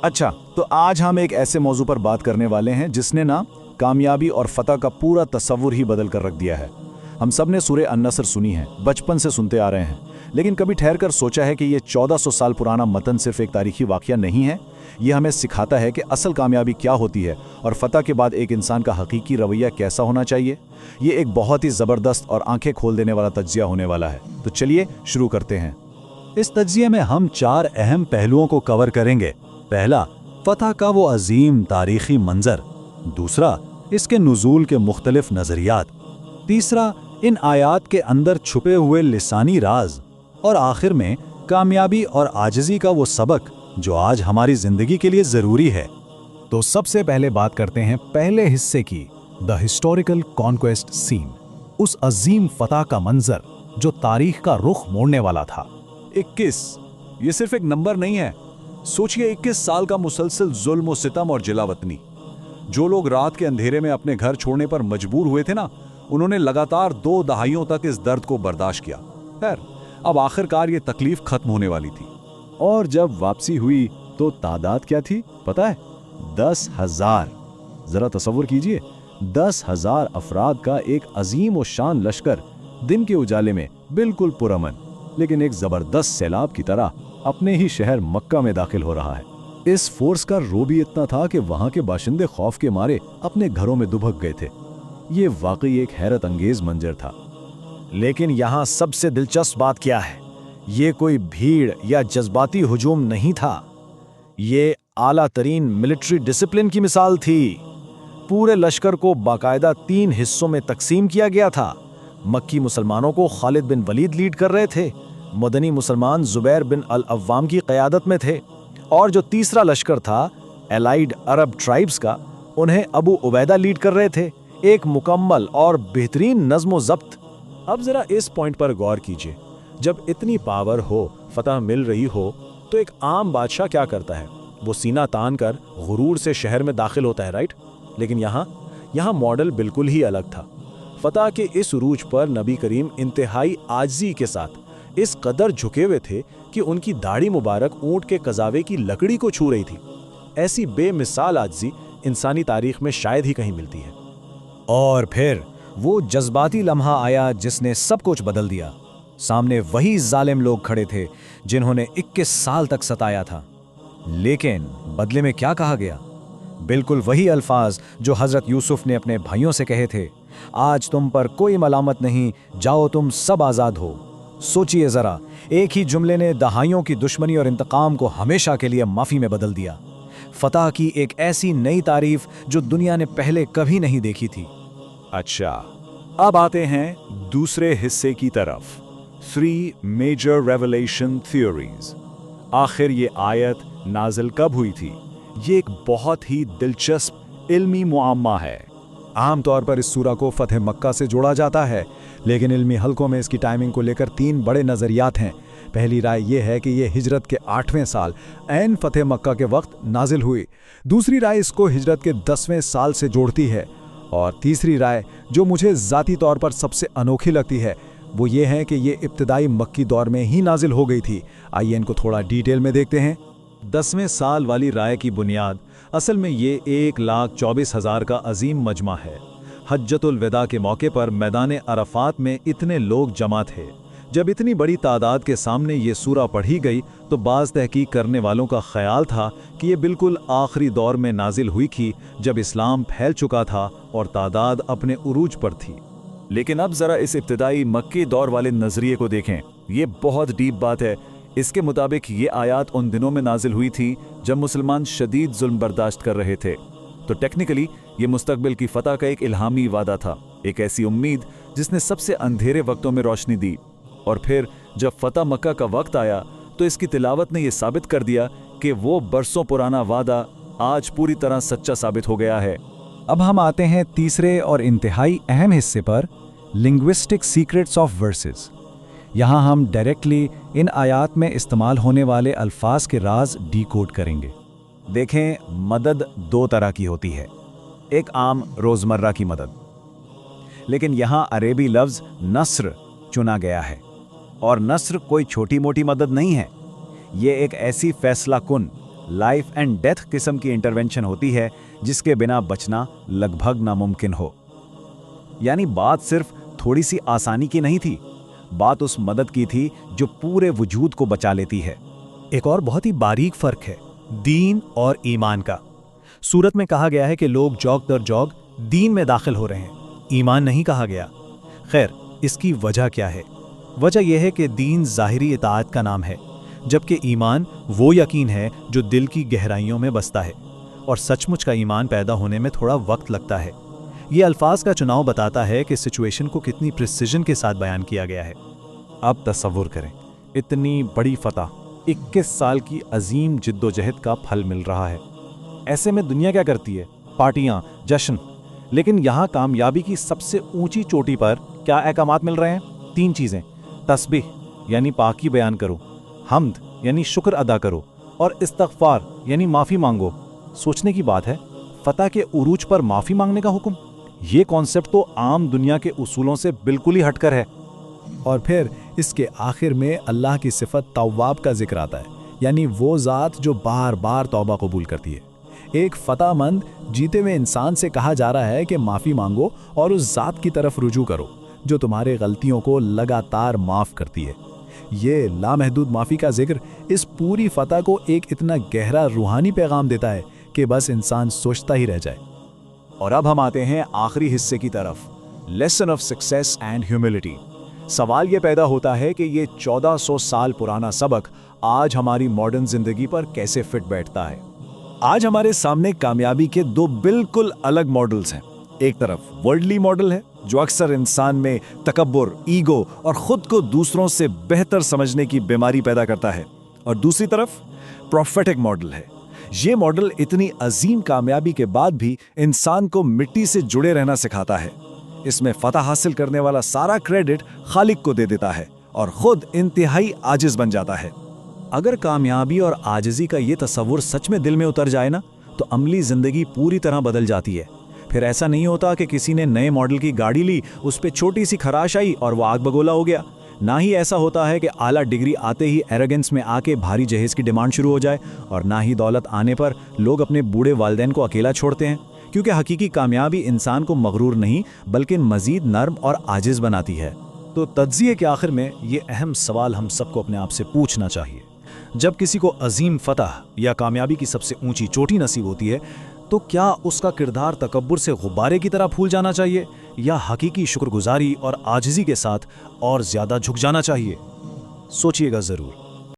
अच्छा, तो आज हम एक ऐसे मौजू पर बात करने वाले हैं जिसने ना कामयाबी और फतह का पूरा तस्वुर ही बदल कर रख दिया है। हम सब ने सूरह अन-नस्र सुनी है, बचपन से सुनते आ रहे हैं, लेकिन कभी ठहर कर सोचा है कि ये 1400 साल पुराना मतन सिर्फ एक तारीखी वाक़या नहीं है। ये हमें सिखाता है कि असल कामयाबी क्या होती है और फतह के बाद एक इंसान का हकीकी रवैया कैसा होना चाहिए। ये एक बहुत ही ज़बरदस्त और आंखें खोल देने वाला तज्ज़िया होने वाला है। तो चलिए शुरू करते हैं। इस तज्ज़िये में हम 4 अहम पहलुओं को कवर करेंगे। पहला, फतह का वो अजीम तारीखी मंजर। दूसरा, इसके नुज़ूल के मुख्तलिफ नज़रियात। तीसरा, इन आयात के अंदर छुपे हुए लिसानी राज। और आखिर में कामयाबी और आजिज़ी का वो सबक जो आज हमारी ज़िंदगी के लिए ज़रूरी है। तो सबसे पहले बात करते हैं पहले हिस्से की, द हिस्टोरिकल कॉन्क्वेस्ट सीन। उस अजीम फतह का मंजर जो तारीख का रुख मोड़ने वाला था। 21 ये सिर्फ एक नंबर नहीं है। सोचिए 21 साल का मुसलसल जुल्म और सितम और जिलावतनी। जो लोग रात के अंधेरे में अपने घर छोड़ने पर मजबूर हुए थे ना, उन्होंने लगातार 2 दहाइयों तक इस दर्द को बर्दाश्त किया। खैर, अब आखिरकार ये तकलीफ खत्म होने वाली थी। और जब वापसी हुई तो तादाद क्या थी पता है? 10,000। जरा तसव्वुर कीजिए, 10,000 अफराद का एक अजीम और शान लश्कर दिन के उजाले में बिल्कुल पुरअमन, लेकिन एक जबरदस्त सैलाब की तरह अपने ही शहर मक्का में दाखिल हो रहा है। इस फोर्स का रोब भी इतना था कि वहां के बाशिंदे खौफ के मारे अपने घरों में दुबक गए थे। ये वाकई एक हैरत अंगेज मंजर था। लेकिन यहाँ सबसे दिलचस्प बात क्या है? ये कोई भीड़ या जज्बाती हुजूम नहीं था। ये आला तरीन मिलिट्री डिसिप्लिन की मिसाल थी। पूरे लश्कर को बाकायदा 3 हिस्सों में तकसीम किया गया था। मक्की मुसलमानों को खालिद बिन वलीद लीड कर रहे थे, मदनी मुसलमान जुबैर बिन अल अव्वाम की क़यादत में थे, और जो तीसरा लश्कर था एलाइड अरब ट्राइब्स का, उन्हें अबू उबैदा लीड कर रहे थे। एक मुकम्मल और बेहतरीन नज़्म ज़ब्त। अब जरा इस पॉइंट पर गौर कीजिए। जब इतनी पावर हो, फतह मिल रही हो, तो एक आम बादशाह क्या करता है? वो सीना तान कर गुरूर से शहर में दाखिल होता है, राइट? लेकिन यहाँ मॉडल बिल्कुल ही अलग था। फतह के इस उरूज पर नबी करीम इंतहाई आजिज़ी के साथ इस कदर झुके हुए थे कि उनकी दाढ़ी मुबारक ऊंट के कजावे की लकड़ी को छू रही थी। ऐसी बेमिसाल आजिज़ी इंसानी तारीख में शायद ही कहीं मिलती है। और फिर वो जज्बाती लम्हा आया जिसने सब कुछ बदल दिया। सामने वही जालिम लोग खड़े थे जिन्होंने 21 साल तक सताया था, लेकिन बदले में क्या कहा गया? बिल्कुल वही अल्फाज जो हज़रत यूसुफ ने अपने भाइयों से कहे थे, आज तुम पर कोई मलामत नहीं, जाओ तुम सब आज़ाद हो। सोचिए ज़रा, एक ही जुमले ने दहाइयों की दुश्मनी और इंतकाम को हमेशा के लिए माफ़ी में बदल दिया। फतह की एक ऐसी नई तारीफ जो दुनिया ने पहले कभी नहीं देखी थी। अच्छा, अब आते हैं दूसरे हिस्से की तरफ। 3 मेजर रेवलेशन थ्योरीज। आखिर ये आयत नाजिल कब हुई थी? ये एक बहुत ही दिलचस्प इल्मी मुअम्मा है। आमतौर पर इस सूरा को फतह मक्का से जोड़ा जाता है, लेकिन इल्मी हलकों में इसकी टाइमिंग को लेकर 3 बड़े नज़रियात हैं। पहली राय यह है कि यह हिजरत के 8वें साल ऐन फतह मक्का के वक्त नाजिल हुई। दूसरी राय इसको हिजरत के 10वें साल से जोड़ती है। और तीसरी राय, जो मुझे ज़ाती तौर पर सबसे अनोखी लगती है, वो ये है कि ये इब्तिदाई मक्की दौर में ही नाजिल हो गई थी। आइए इनको थोड़ा डिटेल में देखते हैं। 10वें साल वाली राय की बुनियाद असल में ये 1,24,000 का अजीम मजमा है। हज्जतुल विदा के मौके पर मैदान अरफात में इतने लोग जमा थे। जब इतनी बड़ी तादाद के सामने ये सूरा पढ़ी गई तो बाज़ तहकीक करने वालों का ख्याल था कि ये बिल्कुल आखिरी दौर में नाजिल हुई थी, जब इस्लाम फैल चुका था और तादाद अपने उरूज पर थी। लेकिन अब ज़रा इस इब्तिदाई मक्की दौर वाले नज़रिए को देखें। ये बहुत डीप बात है। इसके मुताबिक ये आयत उन दिनों में नाजिल हुई थी जब मुसलमान शदीद जुल्म बर्दाश्त कर रहे थे। तो टेक्निकली ये मुस्तकबिल की फतह का एक इल्हामी वादा था, एक ऐसी उम्मीद जिसने सबसे अंधेरे वक्तों में रोशनी दी। और फिर जब फतह मक्का का वक्त आया तो इसकी तिलावत ने यह साबित कर दिया कि वो बरसों पुराना वादा आज पूरी तरह सच्चा साबित हो गया है। अब हम आते हैं तीसरे और इंतहाई अहम हिस्से पर, लिंग्विस्टिक सीक्रेट्स ऑफ वर्सेस। यहाँ हम डायरेक्टली इन आयात में इस्तेमाल होने वाले अल्फाज के राज डीकोड करेंगे। देखें, मदद 2 तरह की होती है। एक आम रोज़मर्रा की मदद, लेकिन यहाँ अरेबी लफ्ज़ नस्र चुना गया है। और नस्र कोई छोटी मोटी मदद नहीं है। ये एक ऐसी फैसला कुन लाइफ एंड डेथ किस्म की इंटरवेंशन होती है जिसके बिना बचना लगभग नामुमकिन हो। यानी बात सिर्फ थोड़ी सी आसानी की नहीं थी, बात उस मदद की थी जो पूरे वजूद को बचा लेती है। एक और बहुत ही बारीक फर्क है दीन और ईमान का। सूरत में कहा गया है कि लोग जौक दर जौक दीन में दाखिल हो रहे हैं, ईमान नहीं कहा गया। खैर, इसकी वजह क्या है? वजह यह है कि दीन ज़ाहिरी इताअत का नाम है, जबकि ईमान वो यकीन है जो दिल की गहराइयों में बसता है, और सचमुच का ईमान पैदा होने में थोड़ा वक्त लगता है। ये अल्फाज का चुनाव बताता है कि सिचुएशन को कितनी प्रिसिजन के साथ बयान किया गया है। अब तसव्वुर करें, इतनी बड़ी फतह, 21 साल की अजीम जिद्दोजहद का फल मिल रहा है। ऐसे में दुनिया क्या करती है? पार्टियां, जश्न। लेकिन यहाँ कामयाबी की सबसे ऊंची चोटी पर क्या अहकामात मिल रहे हैं? 3 चीज़ें। तस्बीह यानी पाकी बयान करो, हम्द यानी शुक्र अदा करो, और इस्तगफार यानी माफ़ी मांगो। सोचने की बात है, फतह के उरूज पर माफ़ी मांगने का हुक्म। ये कॉन्सेप्ट तो आम दुनिया के उसूलों से बिल्कुल ही हटकर है। और फिर इसके आखिर में अल्लाह की सिफत तव्वाब का जिक्र आता है, यानी वो ज़ात जो बार बार तौबा कबूल करती है। एक फतहमंद जीते हुए इंसान से कहा जा रहा है कि माफ़ी मांगो और उस ज़ात की तरफ रुजू करो जो तुम्हारे गलतियों को लगातार माफ़ करती है। ये लामहदूद माफ़ी का जिक्र इस पूरी फतह को एक इतना गहरा रूहानी पैगाम देता है कि बस इंसान सोचता ही रह जाए। और अब हम आते हैं आखिरी हिस्से की तरफ, lesson of success and humility. सवाल ये पैदा होता है कि ये 1400 साल पुराना सबक आज हमारी मॉडर्न जिंदगी पर कैसे फिट बैठता है। आज हमारे सामने कामयाबी के 2 बिल्कुल अलग मॉडल्स हैं। एक तरफ वर्ल्डली मॉडल है जो अक्सर इंसान में तकब्बुर, ईगो और खुद को दूसरों से बेहतर समझने की बीमारी पैदा करता है, और दूसरी तरफ प्रोफेटिक मॉडल है। ये मॉडल इतनी अजीम कामयाबी के बाद भी इंसान को मिट्टी से जुड़े रहना सिखाता है। इसमें फतह हासिल करने वाला सारा क्रेडिट खालिक को दे देता है और खुद इंतहाई आजिज बन जाता है। अगर कामयाबी और आजिज़ी का ये तसव्वुर सच में दिल में उतर जाए ना, तो अमली ज़िंदगी पूरी तरह बदल जाती है। फिर ऐसा नहीं होता कि किसी ने नए मॉडल की गाड़ी ली, उस पर छोटी सी खराश आई और वो आग बगोला हो गया। ना ही ऐसा होता है कि आला डिग्री आते ही एरोगेंस में आके भारी जहेज की डिमांड शुरू हो जाए, और ना ही दौलत आने पर लोग अपने बूढ़े वालिदैन को अकेला छोड़ते हैं, क्योंकि हकीकी कामयाबी इंसान को मगरूर नहीं बल्कि मजीद नर्म और आजिज़ बनाती है। तो तज्ज़िये के आखिर में ये अहम सवाल हम सबको अपने आप से पूछना चाहिए, जब किसी को अजीम फतह या कामयाबी की सबसे ऊंची चोटी नसीब होती है, तो क्या उसका किरदार तकब्बुर से गुब्बारे की तरह फूल जाना चाहिए, या हकीकी शुक्रगुजारी और आजिज़ी के साथ और ज़्यादा झुक जाना चाहिए? सोचिएगा ज़रूर।